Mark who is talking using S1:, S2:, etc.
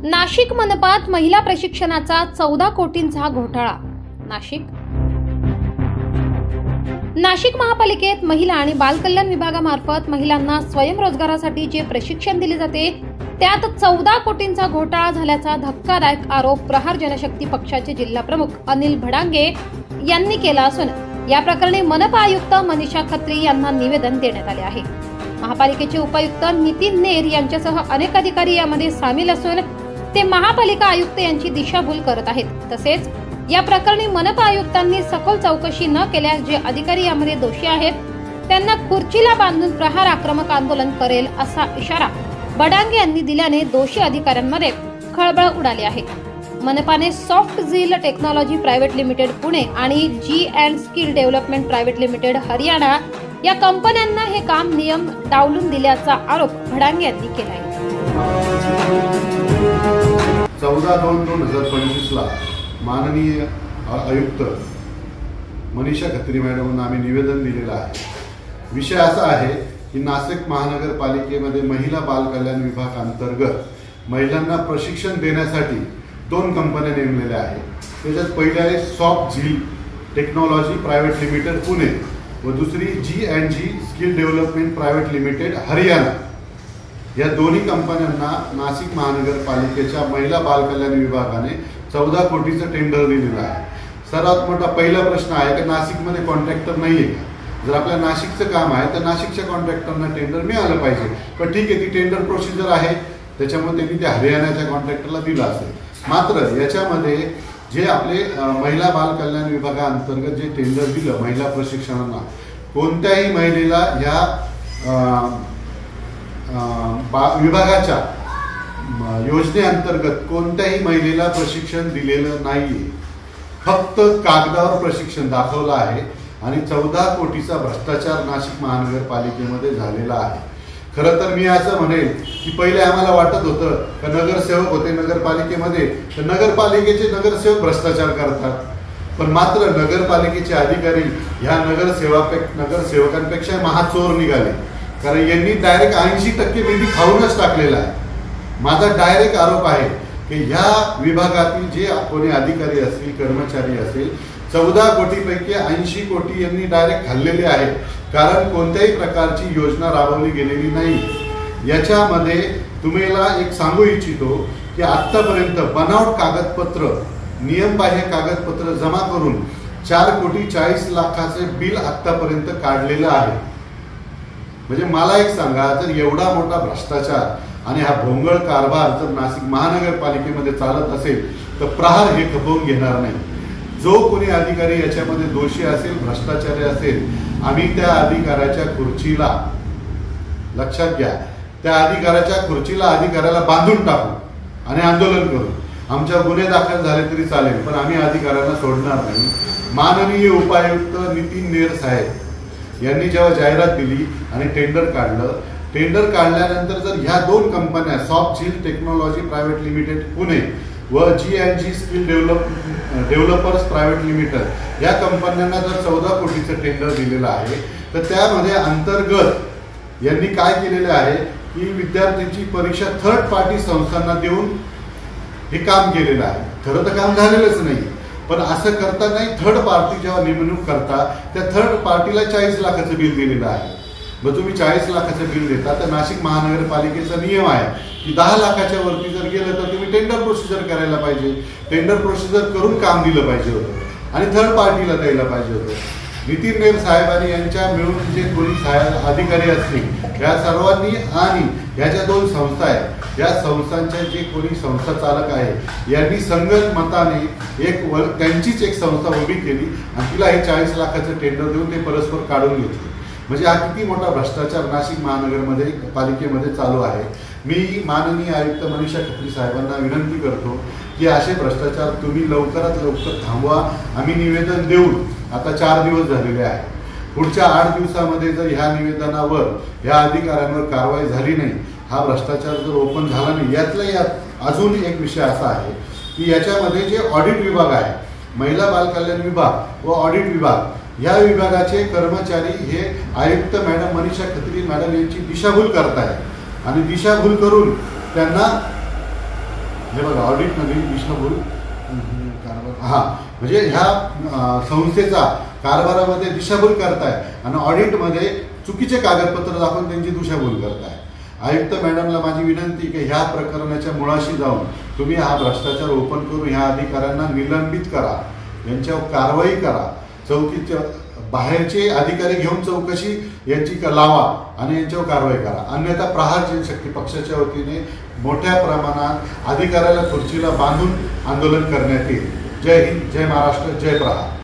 S1: नाशिक मनपात महिला प्रशिक्षणाचा 14 कोटींचा घोटाळा। नाशिक महापालिकेत महिला आणि बालकल्याण विभागामार्फत महिलांना स्वयंरोजगारासाठी जे प्रशिक्षण दिले जाते त्यात 14 कोटींचा घोटाळा झाल्याचा धक्कादायक आरोप प्रहार जनशक्ती पक्षाचे जिल्हा प्रमुख अनिल भडांगे यांनी केला असून या प्रकरणी मनपा आयुक्त मनीषा खत्री यांना निवेदन देण्यात आले आहे। महापालिकेचे उपायुक्त नितीन नेर यांच्यासह अनेक अधिकारी यामध्ये सामील असून ते महापालिका आयुक्त यांची दिशाभूल करत आहेत। तसेच या प्रकरणी मनपा आयुक्तांनी सखोल चौकशी न केल्यास जे अधिकारी यामध्ये दोषी आहेत त्यांना खुर्चीला बांधून प्रहार आक्रमक आंदोलन करेल असा इशारा भडांगे यांनी दिल्याने दोषी अधिकाऱ्यांमध्ये खळबळ उडाली आहे। मनपाने soft zeal technology private limited Pune आणि G and skill development private limited Haryana या कंपन्यांना हे काम नियम डावलून दिल्याचा आरोप भडांगे यांनी केला आहे।
S2: 14/2/2025 ला माननीय आयुक्त मनीषा खत्री मॅडमना आम्ही निवेदन दिलेलं आहे। विषय असा आहे की नाशिक महानगरपालिकेमध्ये महिला बाल कल्याण विभाग अंतर्गत महिलांना प्रशिक्षण देण्यासाठी 2 कंपन्या नेमलेल्या आहेत। त्याच्यात पहिली आहे soft zeal technology private limited Pune व दुसरी G and G skill development private limited Haryana. या दोन्ही कंपन्यांना नाशिक महानगरपालिकेच्या महिला बाल कल्याण विभागाने 14 कोटीचं टेंडर दिलेलं आहे। सर्वात मोठा पहिला प्रश्न आहे की नाशिकमध्ये कॉन्ट्रॅक्टर नाहीये का? जर आपल्या नाशिकचं काम आहे तर नाशिकच्या कॉन्ट्रॅक्टरना टेंडर मिळालं पाहिजे, पण ठीक आहे ती टेंडर प्रोसिजर आहे त्याच्यामुळे त्यांनी त्या हरियाणाच्या कॉन्ट्रॅक्टरला दिलं असेल। मात्र याच्यामध्ये जे आपले महिला बाल कल्याण विभागाअंतर्गत जे टेंडर दिलं महिला प्रशिक्षणाला कोणत्याही महिलेला या विभागाच्या योजनेअंतर्गत कोणत्याही महिलेला प्रशिक्षण दिलेलं नाहीये। फक्त कागदावर प्रशिक्षण दाखवलं आहे आणि 14 कोटीचा भ्रष्टाचार नाशिक महानगरपालिकेमध्ये झालेला आहे। खरं तर मी असं म्हणेल की पहिले आम्हाला वाटत होतं की नगरसेवक होते नगरपालिकेमध्ये तर नगरपालिकेचे नगरसेवक भ्रष्टाचार करतात, पण मात्र नगरपालिकेचे अधिकारी ह्या नगरसेवकांपेक्षा महाचोर निघाले, कारण यांनी डायरेक्ट 80% निधी खाऊनच टाकलेला आहे। माझा डायरेक्ट आरोप आहे की ह्या विभागातील जे कोणी अधिकारी असतील कर्मचारी असेल 14 कोटीपैकी 80 कोटी यांनी डायरेक्ट खाल्लेले आहेत, कारण कोणत्याही प्रकारची योजना राबवली गेलेली नाही। याच्यामध्ये तुम्हाला एक सांगू इच्छितो की आतापर्यंत बनावट कागदपत्र नियमबाह्य कागदपत्र जमा करून 4,40,00,000 बिल आतापर्यंत काढलेलं आहे। म्हणजे मला एक सांगा, जर एवढा मोठा भ्रष्टाचार आणि हा भोंगळ कारभार जर नाशिक महानगरपालिकेमध्ये चालत असेल तर प्रहार हे खपवून घेणार नाही। जो कोणी अधिकारी याच्यामध्ये दोषी असेल भ्रष्टाचारी असेल आम्ही त्या अधिकाऱ्याच्या खुर्चीला लक्षात घ्या त्या अधिकाऱ्याच्या खुर्चीला अधिकाऱ्याला बांधून टाकू आणि आंदोलन करू। आमच्या गुन्हे दाखल झाले तरी चालेल, पण आम्ही अधिकाऱ्यांना सोडणार नाही। माननीय उपायुक्त नितीन नेर साहेब यांनी जेव्हा जाहिरात दिली आणि टेंडर काढलं, टेंडर काढल्यानंतर जर ह्या 2 कंपन्या soft zeal technology private limited Pune व G and G skill developers private limited या कंपन्यांना जर 14 कोटीचं टेंडर दिलेलं आहे तर त्यामध्ये अंतर्गत यांनी काय केलेले आहे की विद्यार्थ्यांची परीक्षा थर्ड पार्टी संस्थांना देऊन हे काम केलेलं आहे। खरं तर काम झालेलंच नाही, पण असं करता नाही थर्ड पार्टी जेव्हा नेमणूक करता त्या थर्ड पार्टीला 40 लाखाचं बिल दिलेलं आहे। मग तुम्ही 40 लाखाचं बिल देता तर नाशिक महानगरपालिकेचा नियम आहे की 10 लाखाच्या वरती जर गेलं तर तुम्ही टेंडर प्रोसिजर करायला पाहिजे। टेंडर प्रोसिजर करून काम दिलं पाहिजे होतं आणि थर्ड पार्टीला द्यायला पाहिजे होतं। नितीन नेर साहेबांनी यांच्या मिळून जे कोणी अधिकारी असतील या सर्वांनी आणि ह्या 2 संस्था आहेत या संस्थांच्या जे कोणी संस्था चालक आहे यांनी संगनमताने त्यांचीच एक संस्था उभी केली आणि तिला हे 40 लाखाचं टेंडर देऊन ते परस्पर काढून घेतले। म्हणजे हा किती मोठा भ्रष्टाचार नाशिक महानगरमध्ये पालिकेमध्ये चालू आहे। मी माननीय आयुक्त मनीषा खत्री साहेबांना विनंती करतो की असे भ्रष्टाचार तुम्ही लवकरात लवकर थांबवा। आम्ही निवेदन देऊन आता 4 दिवस झालेले आहे। पुढच्या 8 दिवसामध्ये जर ह्या निवेदनावर ह्या अधिकाऱ्यांवर कारवाई झाली नाही, हा भ्रष्टाचार जर ओपन झाला नाही, यात अजून एक विषय असा आहे की याच्यामध्ये जे ऑडिट विभाग आहे महिला बाल कल्याण विभाग व ऑडिट विभाग या विभागाचे कर्मचारी हे आयुक्त मॅडम मनीषा खत्री मॅडम यांची दिशाभूल करतायत आणि दिशाभूल करून त्यांना हे बघा ऑडिटमध्ये दिशाभूल हा म्हणजे ह्या संस्थेचा कारभारामध्ये दिशाभूल करताय आणि ऑडिटमध्ये चुकीचे कागदपत्र दाखवून त्यांची दिशाभूल करताय. आयुक्त मॅडमला माझी विनंती की ह्या प्रकरणाच्या मुळाशी जाऊन तुम्ही हा भ्रष्टाचार ओपन करून ह्या अधिकाऱ्यांना निलंबित करा, यांच्यावर कारवाई करा. चौकीच्या बाहेरचे अधिकारी घेऊन चौकशी यांची लावा आणि यांच्यावर कारवाई करा. अन्यथा प्रहार जनशक्ती पक्षाच्या वतीने मोठ्या प्रमाणात अधिकाऱ्याला खुर्चीला बांधून आंदोलन करण्यात येईल. जय हिंद, जय महाराष्ट्र, जय प्रहार.